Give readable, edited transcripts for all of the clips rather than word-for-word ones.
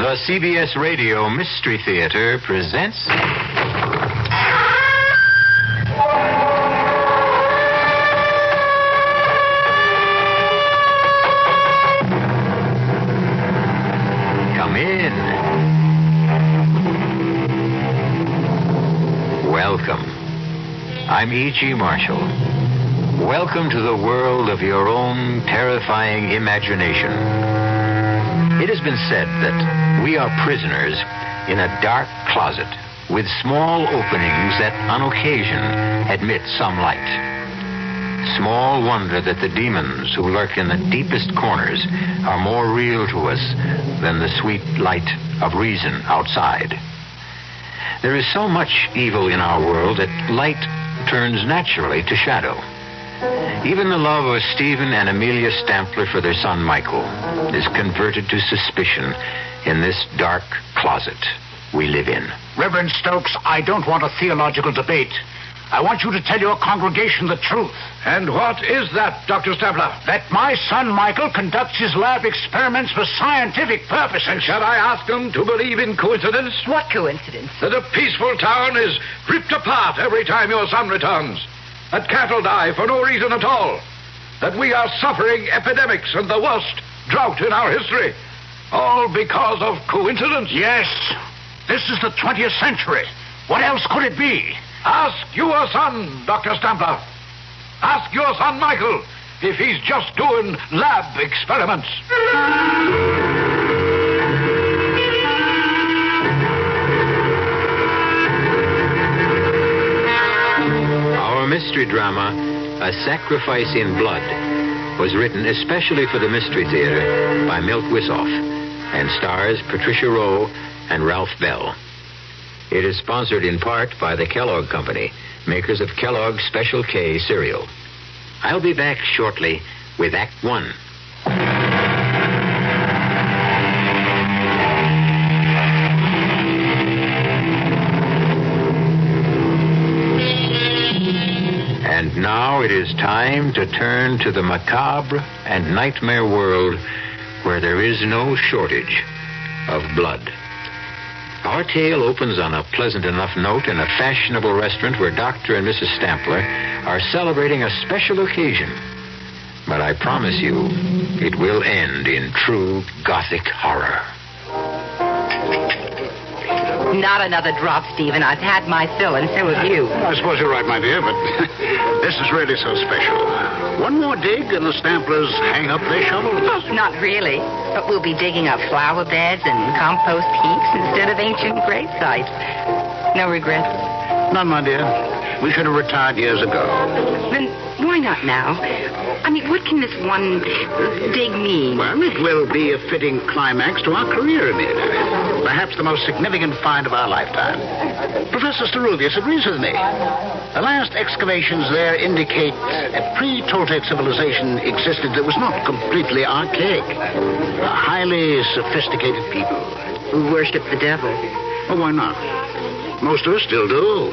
The CBS Radio Mystery Theater presents... Come in. Welcome. I'm E.G. Marshall. Welcome to the world of your own terrifying imagination. It has been said that we are prisoners in a dark closet with small openings that on occasion admit some light. Small wonder that the demons who lurk in the deepest corners are more real to us than the sweet light of reason outside. There is so much evil in our world that light turns naturally to shadow. Even the love of Stephen and Amelia Stampler for their son Michael is converted to suspicion in this dark closet we live in. Reverend Stokes, I don't want a theological debate. I want you to tell your congregation the truth. And what is that, Dr. Stampler? That my son Michael conducts his lab experiments for scientific purposes. And shall I ask them to believe in coincidence? What coincidence? That a peaceful town is ripped apart every time your son returns. That cattle die for no reason at all. That we are suffering epidemics and the worst drought in our history. All because of coincidence? Yes. This is the 20th century. What else could it be? Ask your son, Dr. Stampler. Ask your son, Michael, if he's just doing lab experiments. Our mystery drama, A Sacrifice in Blood, was written especially for the Mystery Theater by Milt Wisoff and stars Patricia Rowe and Ralph Bell. It is sponsored in part by the Kellogg Company, makers of Kellogg's Special K cereal. I'll be back shortly with Act One. And now it is time to turn to the macabre and nightmare world where there is no shortage of blood. Our tale opens on a pleasant enough note in a fashionable restaurant where Dr. and Mrs. Stampler are celebrating a special occasion. But I promise you, it will end in true Gothic horror. Not another drop, Stephen. I've had my fill, and so have you. I suppose you're right, my dear, but this is really so special. One more dig and the Stamplers hang up their shovels. Oh, not really. But we'll be digging up flower beds and compost heaps instead of ancient grave sites. No regrets? None, my dear. We should have retired years ago. Then why not now? I mean, what can this one dig mean? Well, it will be a fitting climax to our career, Amelia. Perhaps the most significant find of our lifetime. Professor Sterulius agrees with me. The last excavations there indicate a pre-Toltec civilization existed that was not completely archaic. A highly sophisticated people. Who worship the devil. Oh, why not? Most of us still do.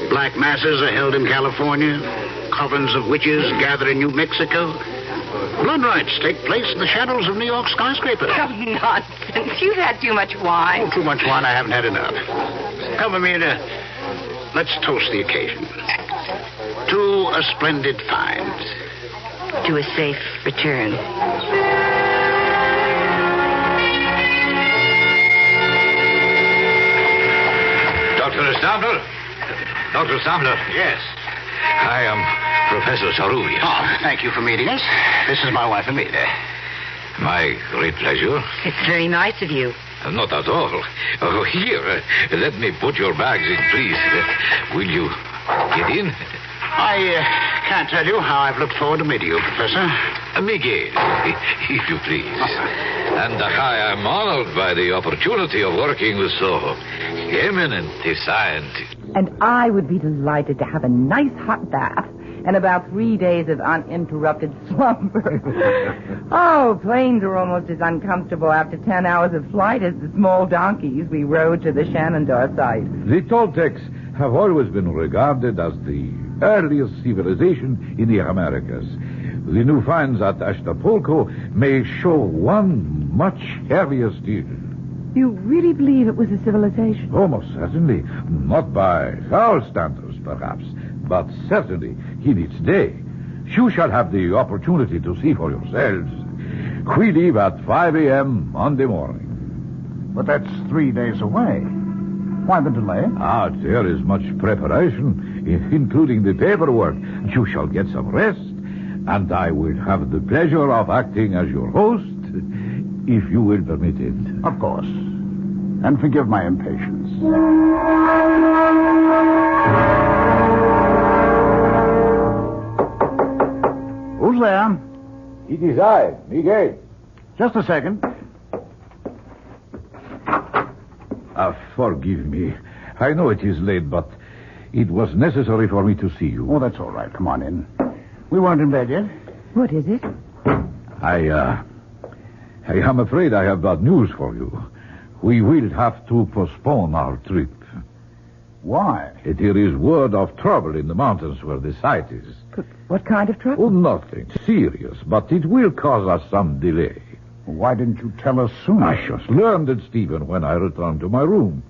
Black masses are held in California. Covens of witches gather in New Mexico. Blood rites take place in the shadows of New York skyscrapers. Oh, nonsense. You've had too much wine. Oh, too much wine, I haven't had enough. Come, Amelia, let's toast the occasion. To a splendid find. To a safe return. Dr. Stampler? Dr. Stampler? Yes. I am Professor Sterulius. Oh, thank you for meeting us. This is my wife, Amelia. My great pleasure. It's very nice of you. Not at all. Oh, here, let me put your bags in, please. Will you get in? I can't tell you how I've looked forward to meeting you, Professor. Miguel, if you please. And I am honored by the opportunity of working with so eminent a scientist. And I would be delighted to have a nice hot bath and about 3 days of uninterrupted slumber. Oh, planes are almost as uncomfortable after 10 hours of flight as the small donkeys we rode to the Shenandoah site. The Toltecs have always been regarded as the earliest civilization in the Americas. The new finds at Acapulco may show one much heavier still. You really believe it was a civilization? Oh, most certainly. Not by our standards, perhaps, but certainly in its day. You shall have the opportunity to see for yourselves. We leave at 5 a.m. Monday morning. But that's 3 days away. Why the delay? There is much preparation, including the paperwork. You shall get some rest, and I will have the pleasure of acting as your host, if you will permit it. Of course. And forgive my impatience. Who's there? It is I, Miguel. Just a second. Forgive me. I know it is late, but it was necessary for me to see you. Oh, that's all right. Come on in. We weren't in bed yet. What is it? I am afraid I have bad news for you. We will have to postpone our trip. Why? There is word of trouble in the mountains where the site is. But what kind of trouble? Oh, nothing serious, but it will cause us some delay. Why didn't you tell us sooner? I just learned it, Stephen, when I returned to my room.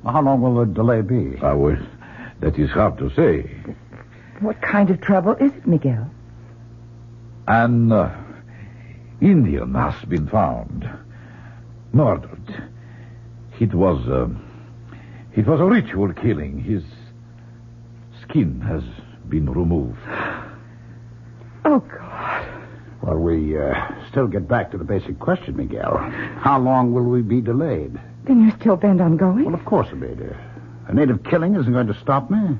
How long will the delay be? That is hard to say. What kind of trouble is it, Miguel? An Indian has been found. Murdered. It was a ritual killing. His skin has been removed. Oh, God. Well, we still get back to the basic question, Miguel. How long will we be delayed? Then you're still bent on going? Well, of course, Abeda. A native killing isn't going to stop me.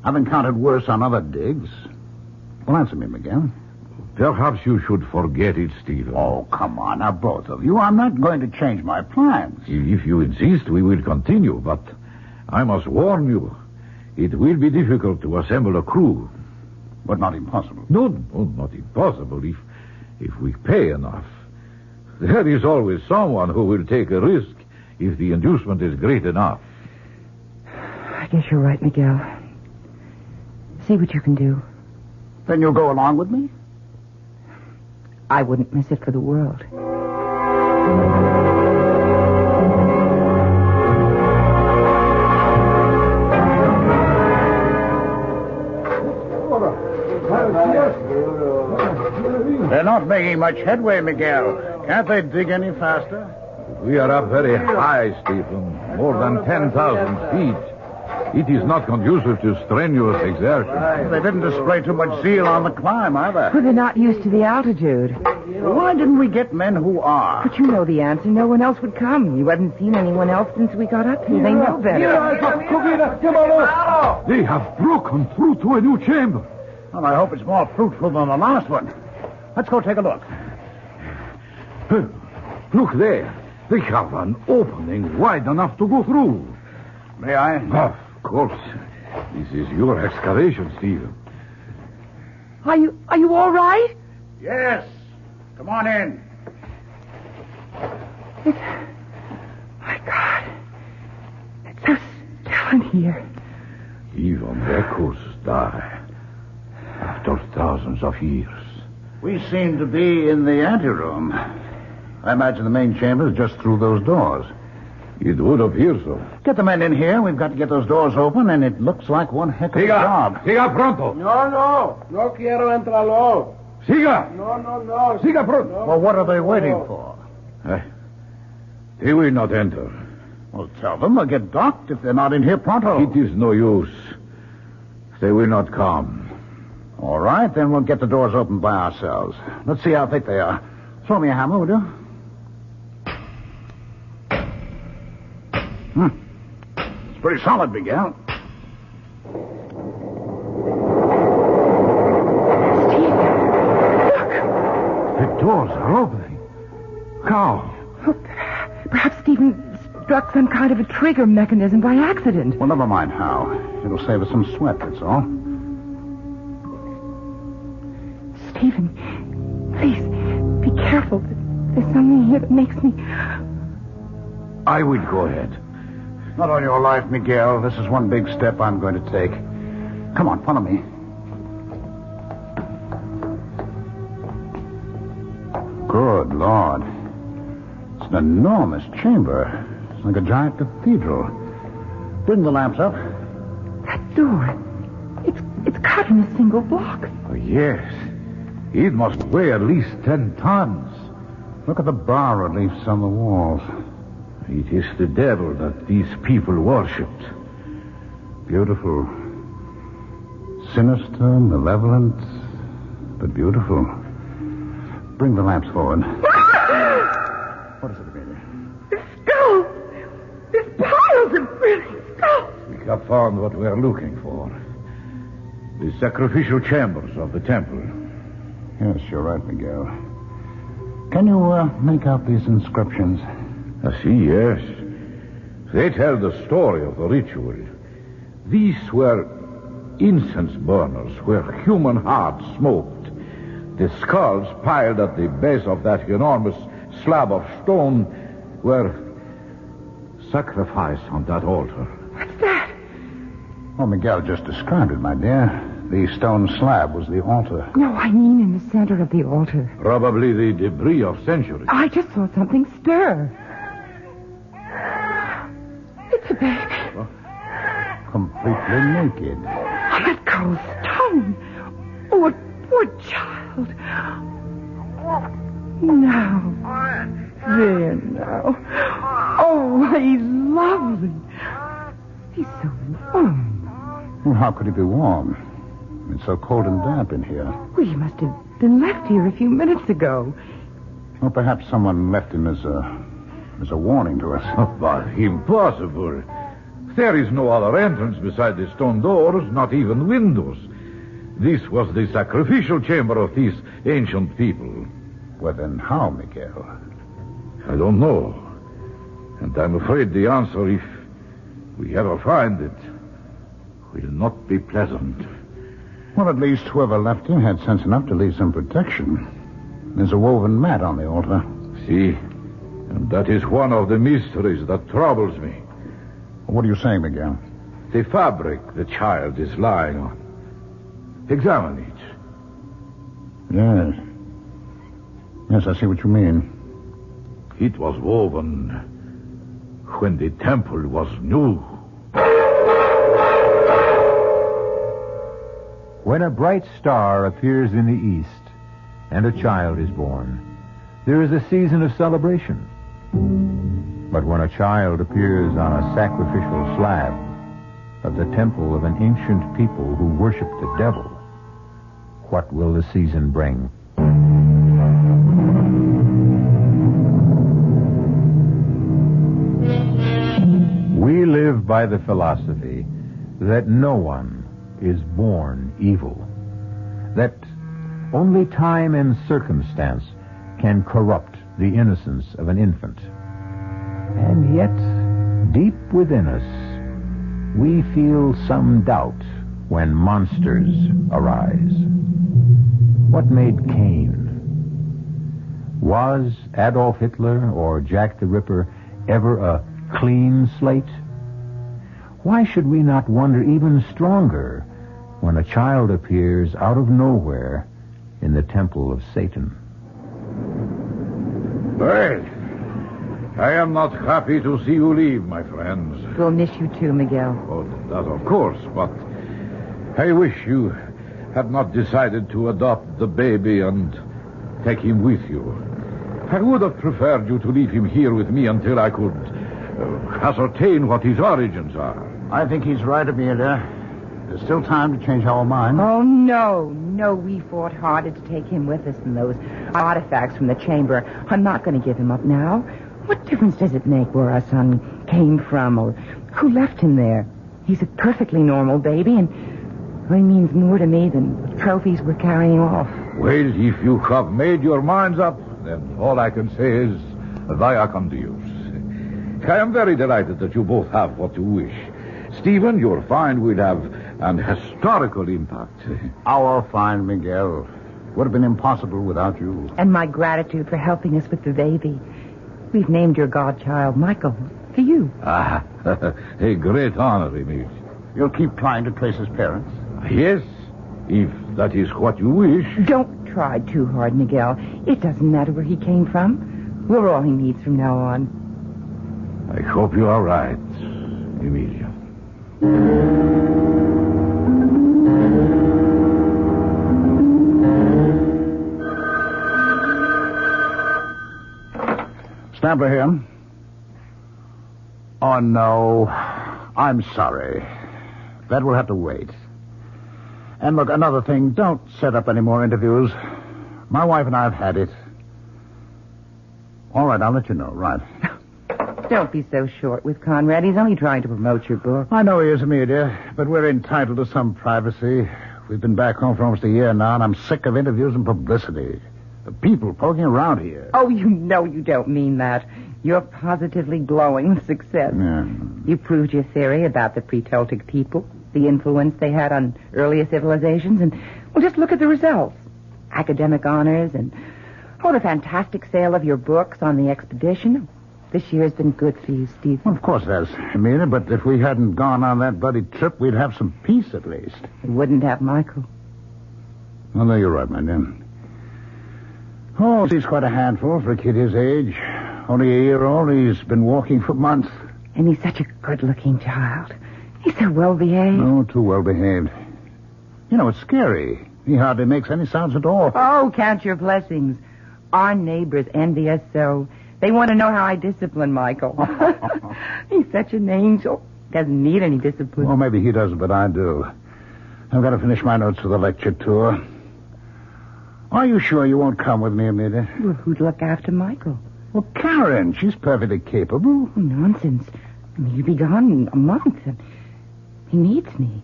I've encountered worse on other digs. Well, answer me, Miguel. Perhaps you should forget it, Stephen. Oh, come on, now, both of you. I'm not going to change my plans. If you insist, we will continue, but I must warn you, it will be difficult to assemble a crew. But not impossible. No, not impossible, if we pay enough. There is always someone who will take a risk if the inducement is great enough. I guess you're right, Miguel. See what you can do. Then you'll go along with me? I wouldn't miss it for the world. They're not making much headway, Miguel. Can't they dig any faster? We are up very high, Stephen. More than 10,000 feet. It is not conducive to strenuous exertion. They didn't display too much zeal on the climb, either. Well, they're not used to the altitude. Why didn't we get men who are? But you know the answer. No one else would come. You haven't seen anyone else since we got up here. They know better. They have broken through to a new chamber. Well, I hope it's more fruitful than the last one. Let's go take a look. Look there. They have an opening wide enough to go through. May I? Of course. This is your excavation, Stephen. Are you all right? Yes. Come on in. My God. It's so still in here. Even echoes die after thousands of years. We seem to be in the anteroom. I imagine the main chamber is just through those doors. It would appear so. Get the men in here. We've got to get those doors open, and it looks like one heck of a job. Siga pronto. No quiero entrarlo. Siga. No. Siga pronto. No. Well, what are they waiting for? They will not enter. Well, tell them they'll get docked if they're not in here pronto. It is no use. They will not come. All right, then we'll get the doors open by ourselves. Let's see how thick they are. Throw me a hammer, will you? It's pretty solid, Miguel. Steve, look. The doors are opening. How? Oh, perhaps Stephen struck some kind of a trigger mechanism by accident. Well, never mind how. It'll save us some sweat, that's all. Stephen, please, be careful. There's something here that makes me... I will go ahead. Not on your life, Miguel. This is one big step I'm going to take. Come on, follow me. Good Lord. an enormous chamber. It's like a giant cathedral. Bring the lamps up. That door, it's cut in a single block. Oh, yes. It must weigh at least 10 tons. Look at the bas-reliefs on the walls. It is the devil that these people worshipped. Beautiful. Sinister, malevolent, but beautiful. Bring the lamps forward. What is it, Amelia? The skull! There's piles of brilliant skulls! We have found what we're looking for. The sacrificial chambers of the temple. Yes, you're right, Miguel. Can you make out these inscriptions? I see, yes. They tell the story of the ritual. These were incense burners where human hearts smoked. The skulls piled at the base of that enormous slab of stone were sacrificed on that altar. What's that? Oh, Miguel just described it, my dear. The stone slab was the altar. No, I mean in the center of the altar. Probably the debris of centuries. I just saw something stir. It's a baby. Completely naked. On that cold stone. Oh, a poor child. Now. There now. Oh, he's lovely. He's so warm. Well, how could he be warm? It's so cold and damp in here. Well, he must have been left here a few minutes ago. Well, perhaps someone left him as a warning to us. But impossible. There is no other entrance beside the stone doors, not even windows. This was the sacrificial chamber of these ancient people. Well, then how, Miguel? I don't know. And I'm afraid the answer, if we ever find it, will not be pleasant. Well, at least whoever left him had sense enough to leave some protection. There's a woven mat on the altar. See? And that is one of the mysteries that troubles me. What are you saying, Miguel? The fabric the child is lying on. Examine it. Yes. Yes, I see what you mean. It was woven when the temple was new. When a bright star appears in the east and a child is born, there is a season of celebration. But when a child appears on a sacrificial slab of the temple of an ancient people who worship the devil, what will the season bring? We live by the philosophy that no one is born evil, that only time and circumstance can corrupt the innocence of an infant. And yet, deep within us, we feel some doubt when monsters arise. What made Cain? Was Adolf Hitler or Jack the Ripper ever a clean slate? Why should we not wonder even stronger when a child appears out of nowhere in the temple of Satan? Well, I am not happy to see you leave, my friends. We'll miss you too, Miguel. Oh, that of course, but I wish you had not decided to adopt the baby and take him with you. I would have preferred you to leave him here with me until I could ascertain what his origins are. I think he's right, Amelia. There's still time to change our minds. Oh, no, we fought harder to take him with us than those artifacts from the chamber. I'm not going to give him up now. What difference does it make where our son came from or who left him there? He's a perfectly normal baby, and he means more to me than the trophies we're carrying off. Well, if you have made your minds up, then all I can say is, via con Deus. I am very delighted that you both have what you wish. Stephen, your find will have an historical impact. Our find, Miguel, would have been impossible without you. And my gratitude for helping us with the baby. We've named your godchild Michael for you. Ah, a great honor, Emil. You'll keep trying to trace his parents? Yes, if that is what you wish. Don't try too hard, Miguel. It doesn't matter where he came from. We're all he needs from now on. I hope you are right, Emilia. Stamper here. Oh, no. I'm sorry. That will have to wait. And look, another thing, don't set up any more interviews. My wife and I have had it. All right, I'll let you know, right. Don't be so short with Conrad. He's only trying to promote your book. I know he is, Amelia, but we're entitled to some privacy. We've been back home for almost a year now, and I'm sick of interviews and publicity. The people poking around here. Oh, you know you don't mean that. You're positively glowing with success. Yeah. You proved your theory about the pre-Celtic people, the influence they had on earlier civilizations, and, well, just look at the results. Academic honors and, the fantastic sale of your books on the expedition. This year has been good for you, Steve. Well, of course it has, Amelia, but if we hadn't gone on that bloody trip, we'd have some peace at least. We wouldn't have Michael. Well, no, you're right, my dear. Oh, he's quite a handful for a kid his age. Only a year old, he's been walking for months. And he's such a good-looking child. He's so well-behaved. Oh, too well-behaved. You know, it's scary. He hardly makes any sounds at all. Oh, count your blessings. Our neighbors envy us so. They want to know how I discipline Michael. He's such an angel. Doesn't need any discipline. Well, maybe he doesn't, but I do. I've got to finish my notes for the lecture tour. Are you sure you won't come with me, Amelia? Well, who'd look after Michael? Well, Karen. She's perfectly capable. Oh, nonsense. I mean, you'll be gone in a month. He needs me.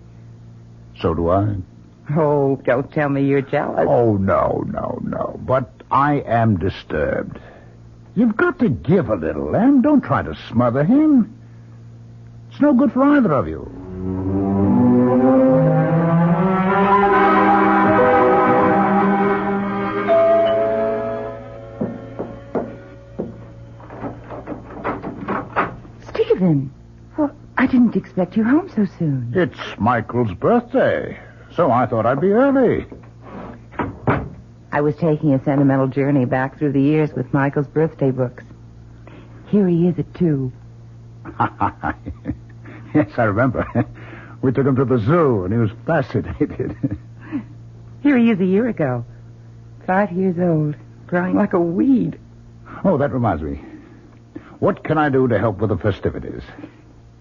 So do I. Oh, don't tell me you're jealous. Oh, no. But I am disturbed. You've got to give a little, and don't try to smother him. It's no good for either of you. Stephen, well, I didn't expect you home so soon. It's Michael's birthday, so I thought I'd be early. I was taking a sentimental journey back through the years with Michael's birthday books. Here he is at 2. Yes, I remember. We took him to the zoo, and he was fascinated. Here he is a year ago. 5 years old, growing like a weed. Oh, that reminds me. What can I do to help with the festivities?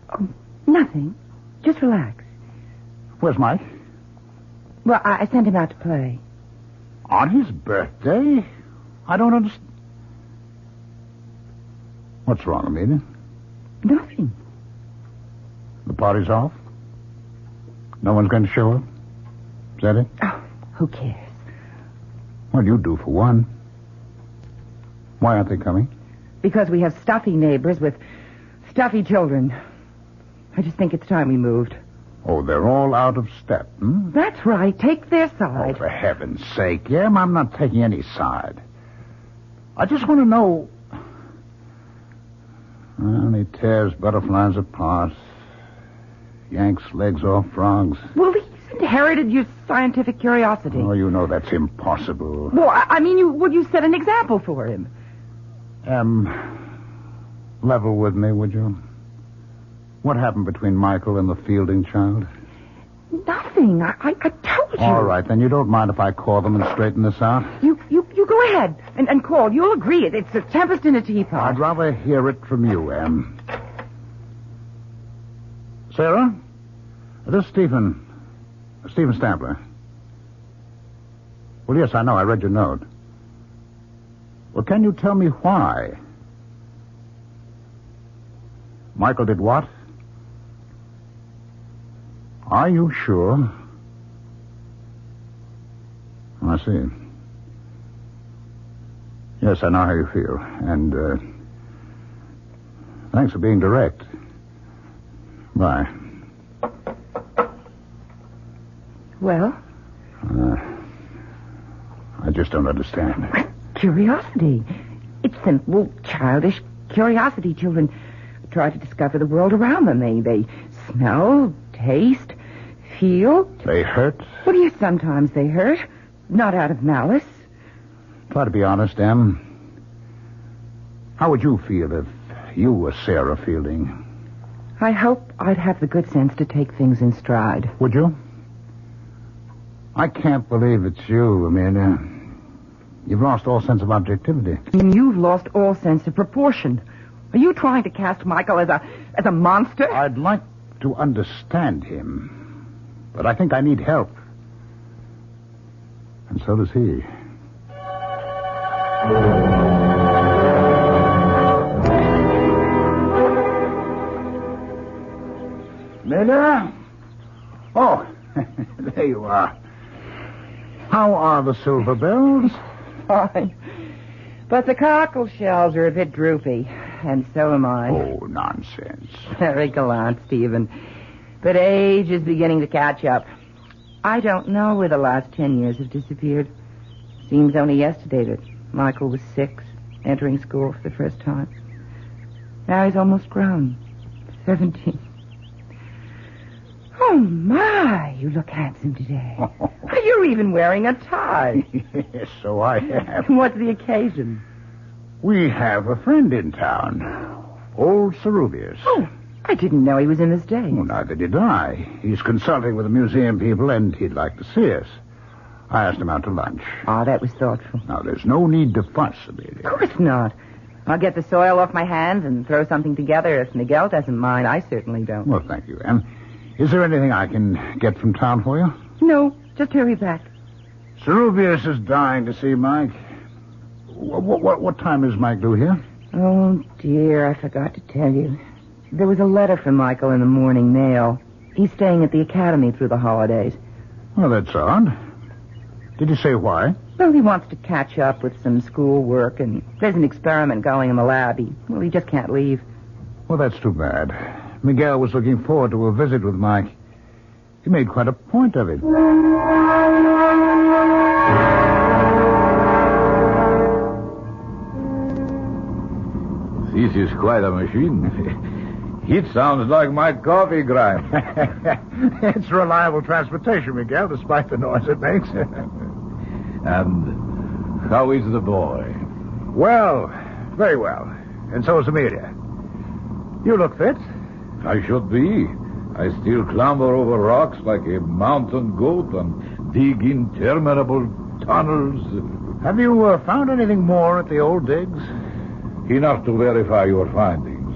Oh, nothing. Just relax. Where's Mike? Well, I sent him out to play. On his birthday? I don't understand. What's wrong, Amelia? Nothing. The party's off? No one's going to show up? Is that it? Oh, who cares? Well, you do for one. Why aren't they coming? Because we have stuffy neighbors with stuffy children. I just think it's time we moved. Oh, they're all out of step, hmm? That's right. Take their side. Oh, for heaven's sake, Em, I'm not taking any side. I just want to know... Well, he tears butterflies apart. Yanks legs off frogs. Well, he's inherited your scientific curiosity. Oh, you know that's impossible. Well, I mean, you set an example for him. Level with me, would you? What happened between Michael and the Fielding child? Nothing. I told you. All right, then you don't mind if I call them and straighten this out? You go ahead and call. You'll agree. It's a tempest in a teapot. I'd rather hear it from you, Em. Sarah? This is Stephen Stampler. Well, yes, I know. I read your note. Well, can you tell me why? Michael did what? Are you sure? I see. Yes, I know how you feel. And, thanks for being direct. Bye. Well? I just don't understand. Curiosity. It's simple, childish curiosity. Children try to discover the world around them. They smell, taste, feel. They hurt? Well, yes, sometimes they hurt. Not out of malice. Try to be honest, Em. How would you feel if you were Sarah Fielding? I hope I'd have the good sense to take things in stride. Would you? I can't believe it's you, Amelia. You've lost all sense of objectivity. And you've lost all sense of proportion. Are you trying to cast Michael as a monster? I'd like to understand him, but I think I need help. And so does he. Miller? Oh, there you are. How are the silver bells? Fine. But the cockle shells are a bit droopy, and so am I. Oh, nonsense. Very gallant, Stephen. But age is beginning to catch up. I don't know where the last 10 years have disappeared. Seems only yesterday that Michael was 6, entering school for the first time. Now he's almost grown. 17. Oh, my, you look handsome today. You're even wearing a tie. Yes, so I have. What's the occasion? We have a friend in town. Old Ceruvius. Oh, I didn't know he was in the States. Well, neither did I. He's consulting with the museum people, and he'd like to see us. I asked him out to lunch. Oh, that was thoughtful. Now, there's no need to fuss, Amelia. Of course not. I'll get the soil off my hands and throw something together if Miguel doesn't mind. I certainly don't. Well, thank you, Anne. Is there anything I can get from town for you? No, just hurry back. Ceruvius is dying to see Mike. What time is Mike due here? Oh, dear, I forgot to tell you. There was a letter from Michael in the morning mail. He's staying at the academy through the holidays. Well, that's odd. Did he say why? Well, he wants to catch up with some school work, and there's an experiment going in the lab. He just can't leave. Well, that's too bad. Miguel was looking forward to a visit with Mike. He made quite a point of it. This is quite a machine. It sounds like my coffee grind. It's reliable transportation, Miguel, despite the noise it makes. And how is the boy? Well, very well. And so is Amelia. You look fit. I should be. I still clamber over rocks like a mountain goat and dig interminable tunnels. Have you found anything more at the old digs? Enough to verify your findings.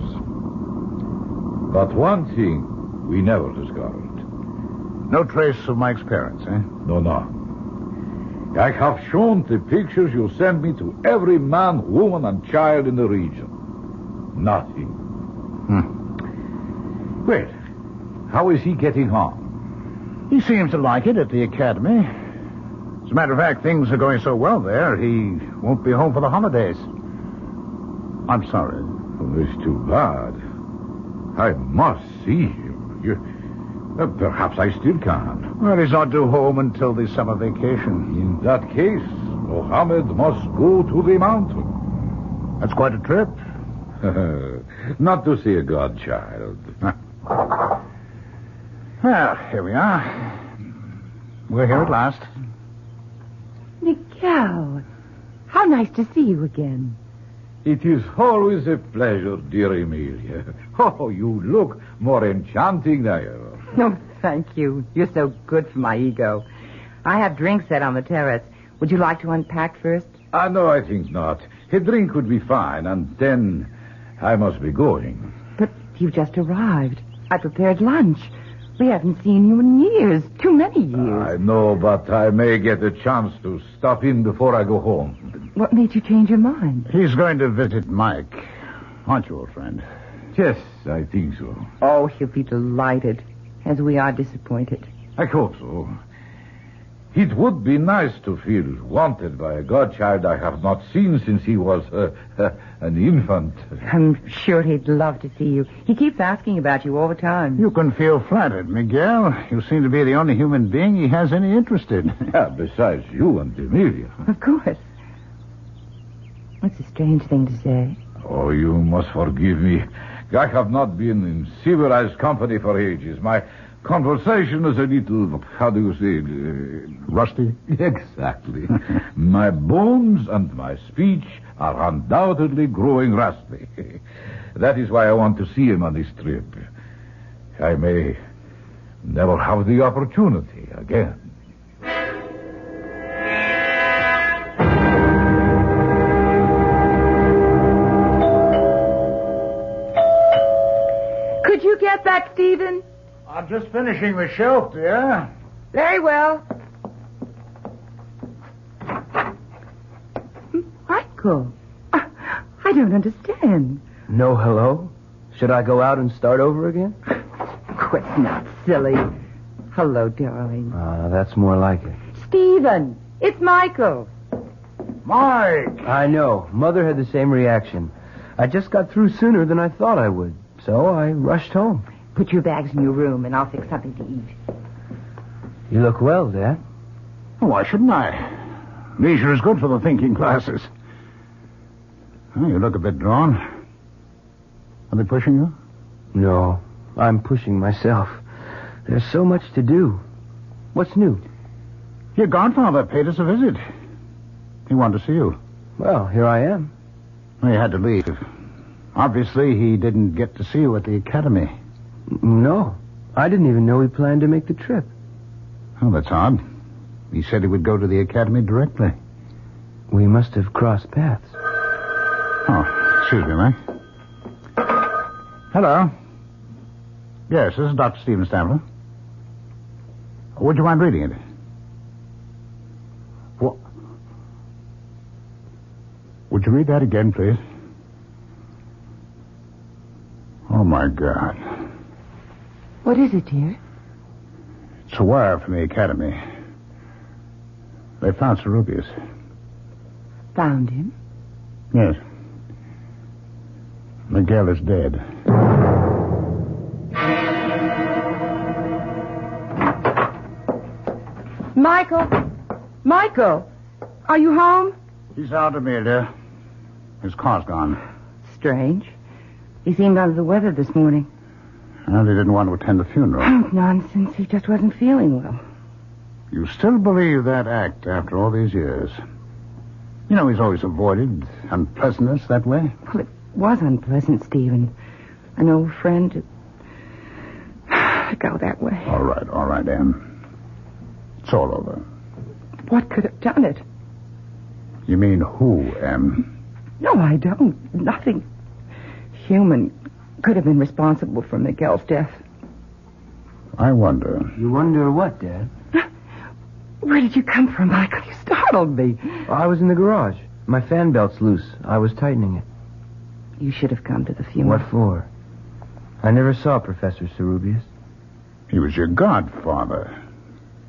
But one thing we never discovered. No trace of Mike's parents, eh? No. I have shown the pictures you sent me to every man, woman, and child in the region. Nothing. Well, how is he getting on? He seems to like it at the academy. As a matter of fact, things are going so well there, he won't be home for the holidays. I'm sorry. Well, it's too bad. I must see him. Perhaps I still can. Well, he's not due home until the summer vacation. In that case, Mohammed must go to the mountain. That's quite a trip. Not to see a godchild. Well, here we are. We're here at last. Miguel, how nice to see you again. It is always a pleasure, dear Amelia. Oh, you look more enchanting than ever. No, thank you. You're so good for my ego. I have drinks set on the terrace. Would you like to unpack first? No, I think not. A drink would be fine, and then I must be going. But you just arrived. I prepared lunch. We haven't seen you in years. Too many years. I know, but I may get a chance to stop in before I go home. What made you change your mind? He's going to visit Mike. Aren't you, old friend? Yes, I think so. Oh, he'll be delighted, as we are disappointed. I hope so. It would be nice to feel wanted by a godchild I have not seen since he was an infant. I'm sure he'd love to see you. He keeps asking about you all the time. You can feel flattered, Miguel. You seem to be the only human being he has any interest in. Yeah, besides you and Amelia. Of course. What's a strange thing to say? Oh, you must forgive me. I have not been in civilized company for ages. My Conversation is a little, how do you say it? Rusty? Exactly. My bones and my speech are undoubtedly growing rusty. That is why I want to see him on this trip. I may never have the opportunity again. Could you get that, Stephen? I'm just finishing the shelf, dear. Very well. Michael, I don't understand. No hello? Should I go out and start over again? Quit not silly. Hello, darling. That's more like it. Stephen, it's Michael. Mike! I know. Mother had the same reaction. I just got through sooner than I thought I would, so I rushed home. Put your bags in your room, and I'll fix something to eat. You look well, Dad. Why shouldn't I? Leisure is good for the thinking classes. Oh, you look a bit drawn. Are they pushing you? No, I'm pushing myself. There's so much to do. What's new? Your godfather paid us a visit. He wanted to see you. Well, here I am. Well, he had to leave. Obviously, he didn't get to see you at the academy. No, I didn't even know he planned to make the trip. Oh, that's odd. He said he would go to the academy directly. We must have crossed paths. Oh, excuse me, Mike. Hello. Yes, this is Dr. Stephen Stamler. Would you mind reading it? What? Would you read that again, please? Oh, my God. What is it, dear? It's a wire from the academy. They found Serubius. Found him? Yes. Miguel is dead. Michael, are you home? He's out, Amelia. His car's gone. Strange. He seemed under the weather this morning. Well, he didn't want to attend the funeral. Oh, nonsense. He just wasn't feeling well. You still believe that act after all these years? You know, he's always avoided unpleasantness that way. Well, it was unpleasant, Stephen. An old friend to go that way. All right, Em. It's all over. What could have done it? You mean who, Em? No, I don't. Nothing human could have been responsible for Miguel's death. I wonder. You wonder what, Dad? Where did you come from, Michael? You startled me. I was in the garage. My fan belt's loose. I was tightening it. You should have come to the funeral. What for? I never saw Professor Serubius. He was your godfather.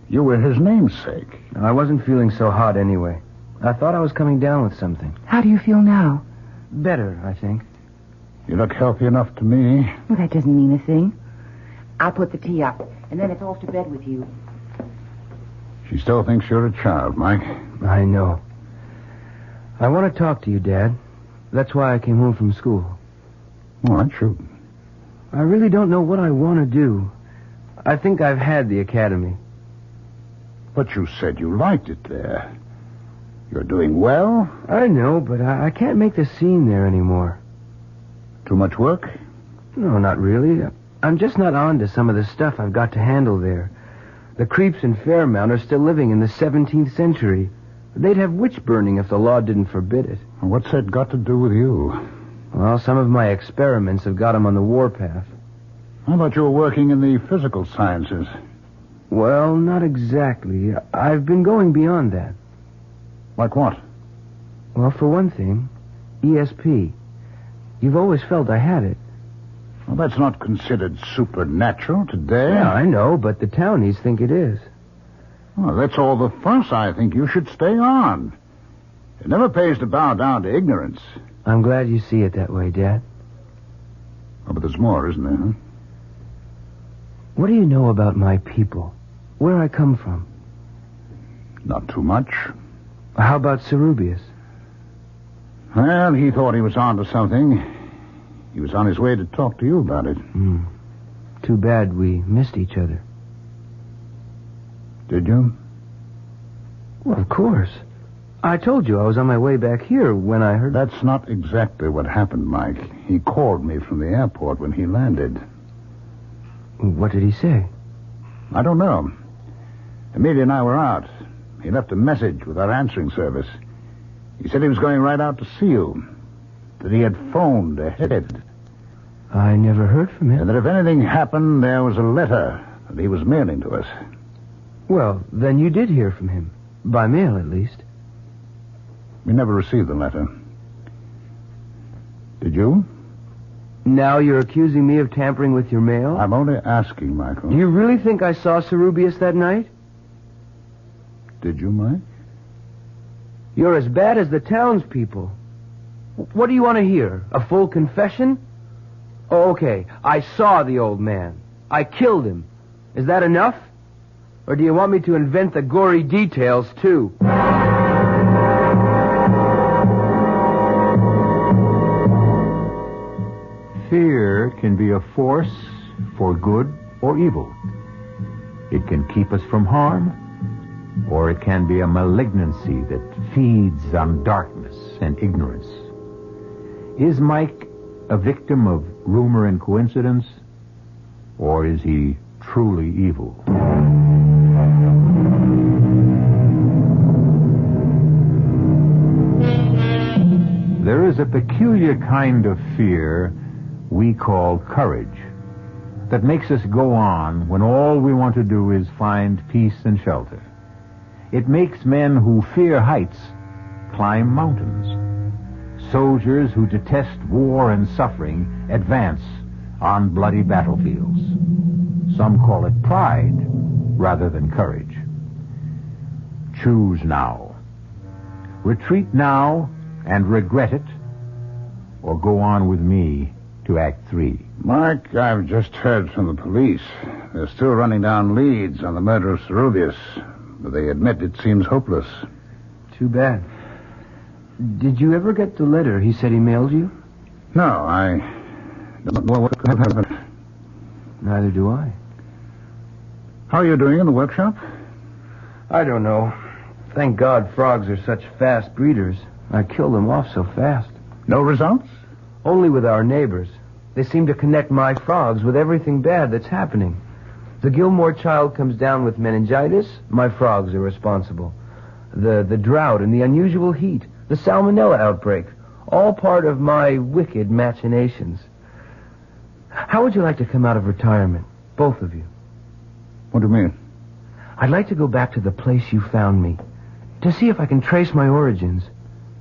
You were his namesake. I wasn't feeling so hot anyway. I thought I was coming down with something. How do you feel now? Better, I think. You look healthy enough to me. Well, that doesn't mean a thing. I'll put the tea up, and then it's off to bed with you. She still thinks you're a child, Mike. I know. I want to talk to you, Dad. That's why I came home from school. All right, shoot. I really don't know what I want to do. I think I've had the academy. But you said you liked it there. You're doing well? I know, but I can't make the scene there anymore. Too much work? No, not really. I'm just not on to some of the stuff I've got to handle there. The creeps in Fairmount are still living in the 17th century. They'd have witch burning if the law didn't forbid it. What's that got to do with you? Well, some of my experiments have got them on the warpath. I thought you were working in the physical sciences. Well, not exactly. I've been going beyond that. Like what? Well, for one thing, ESP. You've always felt I had it. Well, that's not considered supernatural today. Yeah, I know, but the townies think it is. Well, that's all the fuss I think you should stay on. It never pays to bow down to ignorance. I'm glad you see it that way, Dad. Oh, but there's more, isn't there, huh? What do you know about my people? Where I come from? Not too much. How about Serubius? Well, he thought he was on to something. He was on his way to talk to you about it. Too bad we missed each other. Did you? Well, of course. I told you I was on my way back here when I heard... That's not exactly what happened, Mike. He called me from the airport when he landed. What did he say? I don't know. Amelia and I were out. He left a message with our answering service. He said he was going right out to see you. That he had phoned ahead. I never heard from him. And that if anything happened, there was a letter that he was mailing to us. Well, then you did hear from him. By mail, at least. We never received the letter. Did you? Now you're accusing me of tampering with your mail? I'm only asking, Michael. Do you really think I saw Cerubius that night? Did you, Mike? You're as bad as the townspeople. What do you want to hear? A full confession? Oh, okay. I saw the old man. I killed him. Is that enough? Or do you want me to invent the gory details, too? Fear can be a force for good or evil. It can keep us from harm, or it can be a malignancy that feeds on darkness and ignorance. Is Mike a victim of rumor and coincidence, or is he truly evil? There is a peculiar kind of fear we call courage that makes us go on when all we want to do is find peace and shelter. It makes men who fear heights climb mountains. Soldiers who detest war and suffering advance on bloody battlefields. Some call it pride rather than courage. Choose now. Retreat now and regret it, or go on with me to Act 3. Mark, I've just heard from the police. They're still running down leads on the murder of Cerubius, but they admit it seems hopeless. Too bad. Did you ever get the letter he said he mailed you? No, I don't know what could have happened. Neither do I. How are you doing in the workshop? I don't know. Thank God frogs are such fast breeders. I killed them off so fast. No results? Only with our neighbors. They seem to connect my frogs with everything bad that's happening. The Gilmore child comes down with meningitis, my frogs are responsible. The drought and the unusual heat, the salmonella outbreak, all part of my wicked machinations. How would you like to come out of retirement, both of you? What do you mean? I'd like to go back to the place you found me, to see if I can trace my origins.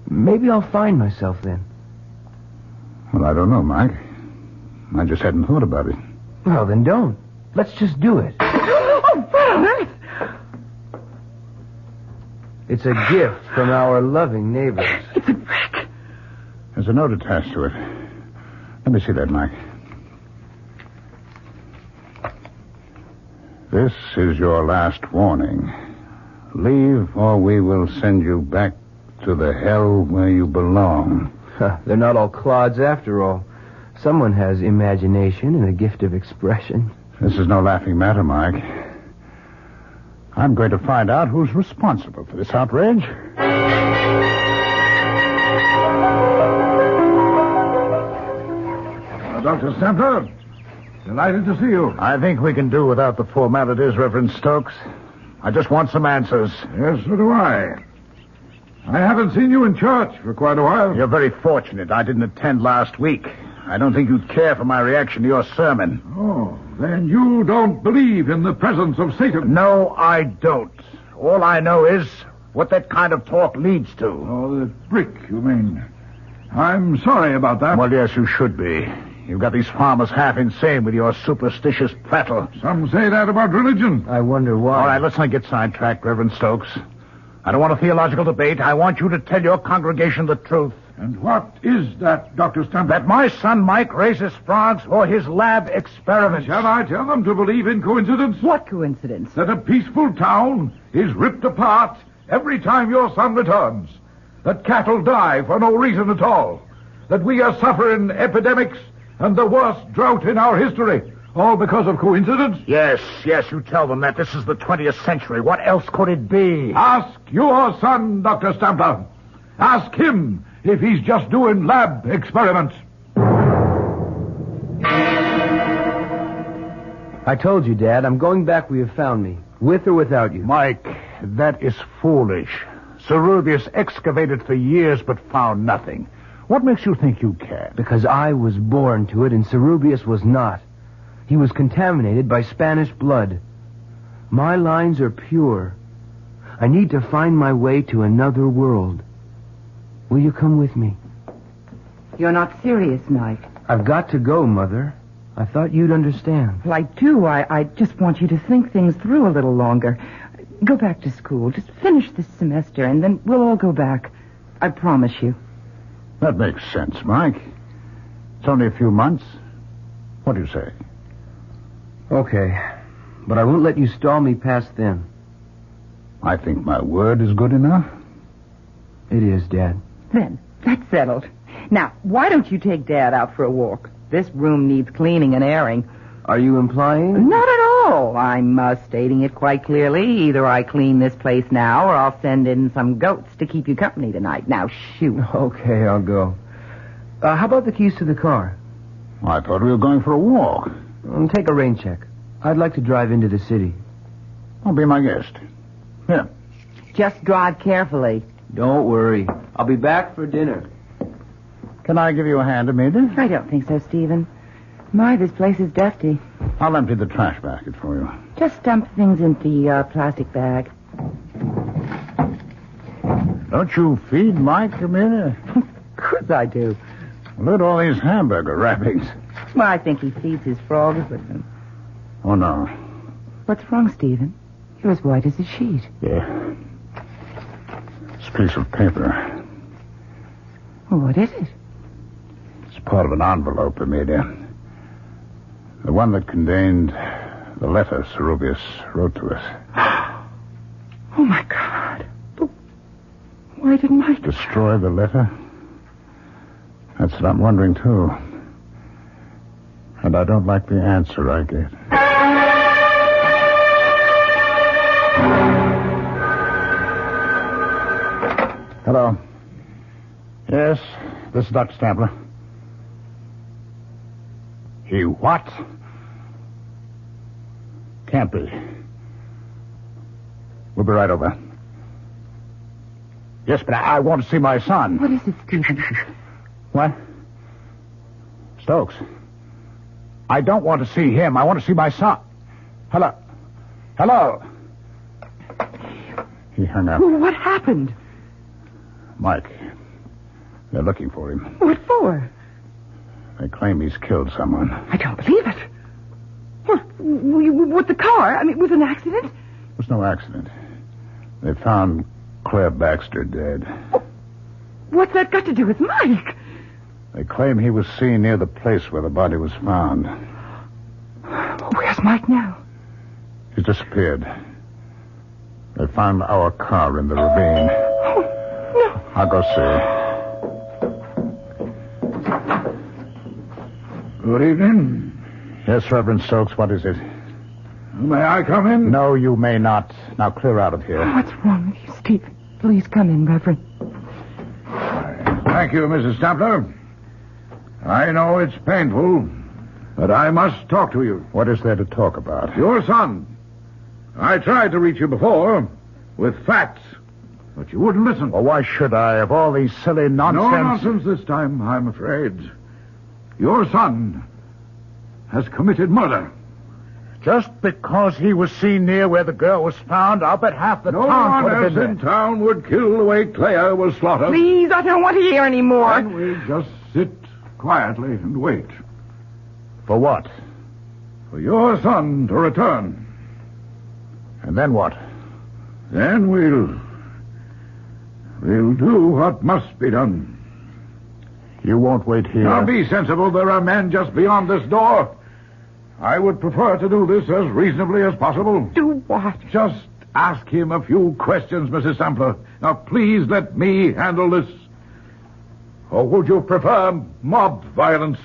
Maybe I'll find myself then. Well, I don't know, Mike. I just hadn't thought about it. Well, then don't. Let's just do it. Oh, Father! It's a gift from our loving neighbors. It's a brick. There's a note attached to it. Let me see that, Mike. This is your last warning. Leave, or we will send you back to the hell where you belong. They're not all clods after all. Someone has imagination and a gift of expression. This is no laughing matter, Mike. I'm going to find out who's responsible for this outrage. Dr. Stanford, delighted to see you. I think we can do without the formalities, Reverend Stokes. I just want some answers. Yes, so do I. I haven't seen you in church for quite a while. You're very fortunate. I didn't attend last week. I don't think you'd care for my reaction to your sermon. Oh, then you don't believe in the presence of Satan? No, I don't. All I know is what that kind of talk leads to. Oh, the brick, you mean. I'm sorry about that. Well, yes, you should be. You've got these farmers half insane with your superstitious prattle. Some say that about religion. I wonder why. All right, let's not get sidetracked, Reverend Stokes. I don't want a theological debate. I want you to tell your congregation the truth. And what is that, Dr. Stanford? That my son Mike raises frogs for his lab experiments. Shall I tell them to believe in coincidence? What coincidence? That a peaceful town is ripped apart every time your son returns. That cattle die for no reason at all. That we are suffering epidemics and the worst drought in our history. All because of coincidence? Yes, you tell them that this is the 20th century. What else could it be? Ask your son, Dr. Stampler. Ask him if he's just doing lab experiments. I told you, Dad, I'm going back where you found me, with or without you. Mike, that is foolish. Cerubius excavated for years but found nothing. What makes you think you can? Because I was born to it and Cerubius was not. He was contaminated by Spanish blood. My lines are pure. I need to find my way to another world. Will you come with me? You're not serious, Mike. I've got to go, Mother. I thought you'd understand. Well, I do. I just want you to think things through a little longer. Go back to school. Just finish this semester, and then we'll all go back. I promise you. That makes sense, Mike. It's only a few months. What do you say? Okay. But I won't let you stall me past then. I think my word is good enough. It is, Dad. Then, that's settled. Now, why don't you take Dad out for a walk? This room needs cleaning and airing. Are you implying? Not at all. I'm stating it quite clearly. Either I clean this place now, or I'll send in some goats to keep you company tonight. Now, shoot. Okay, I'll go. How about the keys to the car? I thought we were going for a walk. Take a rain check. I'd like to drive into the city. I'll be my guest. Here. Just drive carefully. Don't worry. I'll be back for dinner. Can I give you a hand, Amelia? I don't think so, Stephen. My, this place is dusty. I'll empty the trash basket for you. Just dump things into the plastic bag. Don't you feed Mike, Amelia? Of course I do. Look at all these hamburger wrappings. Well, I think he feeds his frogs with them. Oh, no. What's wrong, Stephen? You're as white as a sheet. Yeah. This piece of paper. Well, what is it? It's part of an envelope, Amelia. The one that contained the letter Cerubius wrote to us. Oh, my God. But why didn't Mike... Destroy the letter? That's what I'm wondering, too. And I don't like the answer I get. Hello. Yes, this is Dr. Stampler. He what? Can't be. We'll be right over. Yes, but I want to see my son. What is it, Stephen? What? Stokes. I don't want to see him. I want to see my son. Hello. Hello. He hung up. Well, what happened? Mike. They're looking for him. What for? They claim he's killed someone. I don't believe it. What, with the car? I mean, with an accident? It was no accident. They found Claire Baxter dead. What's that got to do with Mike? They claim he was seen near the place where the body was found. Where's Mike now? He's disappeared. They found our car in the ravine. Oh, no. I'll go see. Good evening. Yes, Reverend Stokes, what is it? May I come in? No, you may not. Now clear out of here. What's wrong with you, Steve? Please come in, Reverend. Thank you, Mrs. Stampler. I know it's painful, but I must talk to you. What is there to talk about? Your son. I tried to reach you before with facts, but you wouldn't listen. Well, why should I, of all these silly nonsense? No nonsense this time, I'm afraid. Your son has committed murder. Just because he was seen near where the girl was found, I'll bet half the town would have been there. No one else in town would kill the way Claire was slaughtered. Please, I don't want to hear any more. Then we just sit quietly and wait. For what? For your son to return. And then what? Then we'll do what must be done. You won't wait here. Now be sensible. There are men just beyond this door. I would prefer to do this as reasonably as possible. Do what? Just ask him a few questions, Mrs. Sampler. Now, please let me handle this. Or would you prefer mob violence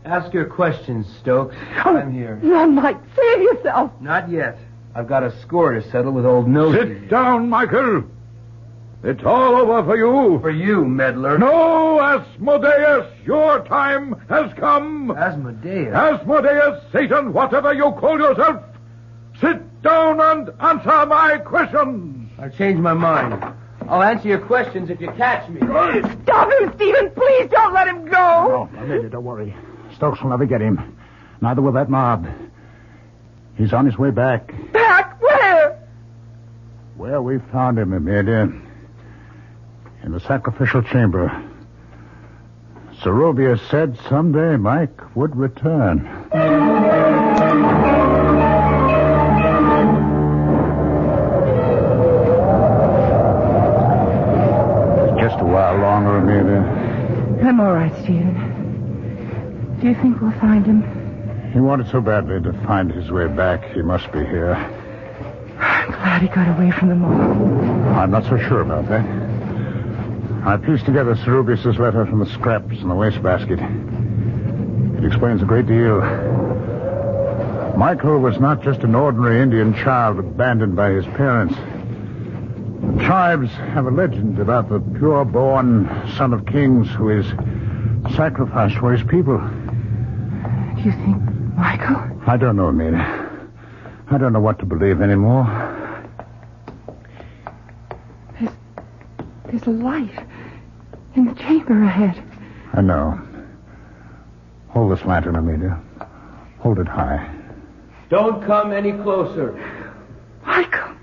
Ask your questions, Stokes. I'm here. Run, Mike. Save yourself. Not yet. I've got a score to settle with old Nosy. Sit down, Michael. It's all over for you. For you, meddler. No, Asmodeus, your time has come. Asmodeus? Asmodeus, Satan, whatever you call yourself. Sit down and answer my questions. I've changed my mind. I'll answer your questions if you catch me. Stop him, Stephen. Please don't let him go. No, Amelia, don't worry. Stokes will never get him. Neither will that mob. He's on his way back. Back? Where? Where we found him, Amelia. In the sacrificial chamber. Zerubius said someday Mike would return. Just a while longer, Amelia. I'm all right, Stephen. Do you think we'll find him? He wanted so badly to find his way back. He must be here. I'm glad he got away from the mob. I'm not so sure about that. I pieced together Zerubius' letter from the scraps in the wastebasket. It explains a great deal. Michael was not just an ordinary Indian child abandoned by his parents. The tribes have a legend about the pure-born son of kings who is sacrificed for his people. Do you think Michael? I don't know, Amelia. I don't know what to believe anymore. There's a light in the chamber ahead. I know. Hold this lantern, Amelia. Hold it high. Don't come any closer. Michael!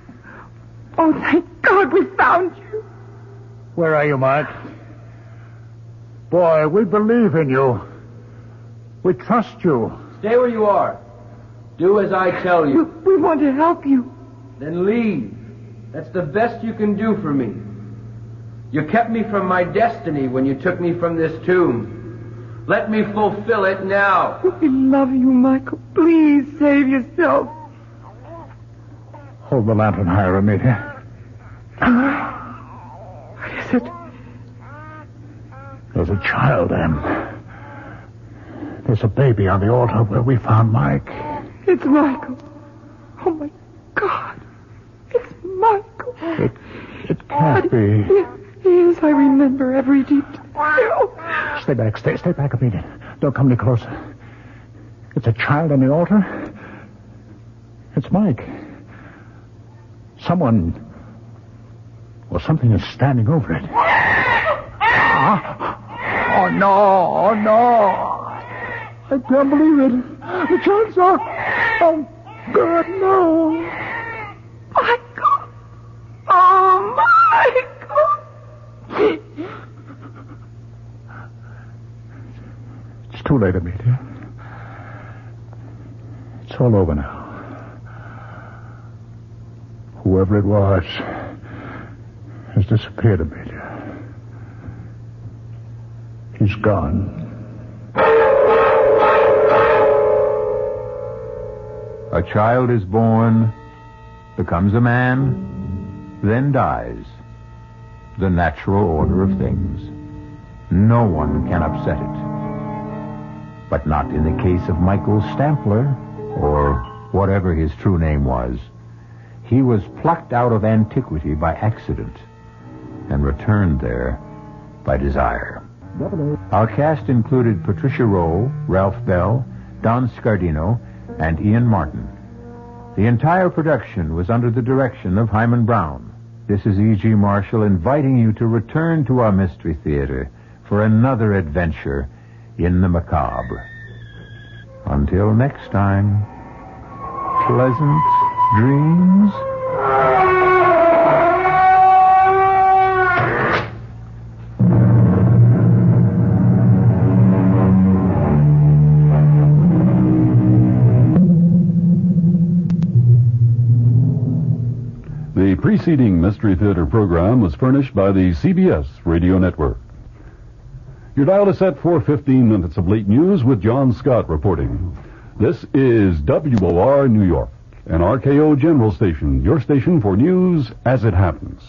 Oh, thank God we found you. Where are you, Mike? Boy, we believe in you. We trust you. Stay where you are. Do as I tell you. We want to help you. Then leave. That's the best you can do for me. You kept me from my destiny when you took me from this tomb. Let me fulfill it now. We love you, Michael. Please save yourself. Hold the lantern higher, Amelia. What is it? There's a child, Em. There's a baby on the altar where we found Mike. It's Michael. Oh, my God. It's Michael. It can't be. Yes, I remember every detail. Stay back. Stay back, Amelia. Don't come any closer. It's a child on the altar. It's Mike. Someone or something is standing over it. Oh, no. I can't believe it. The child's up. Oh, God, no. Michael. Oh, Michael. It's too late, Amelia. It's all over now. Whoever it was has disappeared, Amelia. He's gone. A child is born, becomes a man, then dies. The natural order of things. No one can upset it. But not in the case of Michael Stampler, or whatever his true name was. He was plucked out of antiquity by accident and returned there by desire. Our cast included Patricia Rowe, Ralph Bell, Don Scardino, and Ian Martin. The entire production was under the direction of Himan Brown. This is E.G. Marshall inviting you to return to our Mystery Theater for another adventure in the macabre. Until next time, pleasant dreams. The preceding Mystery Theater program was furnished by the CBS Radio Network. Your dial is set for 15 minutes of late news with John Scott reporting. This is WOR New York, an RKO General Station, your station for news as it happens.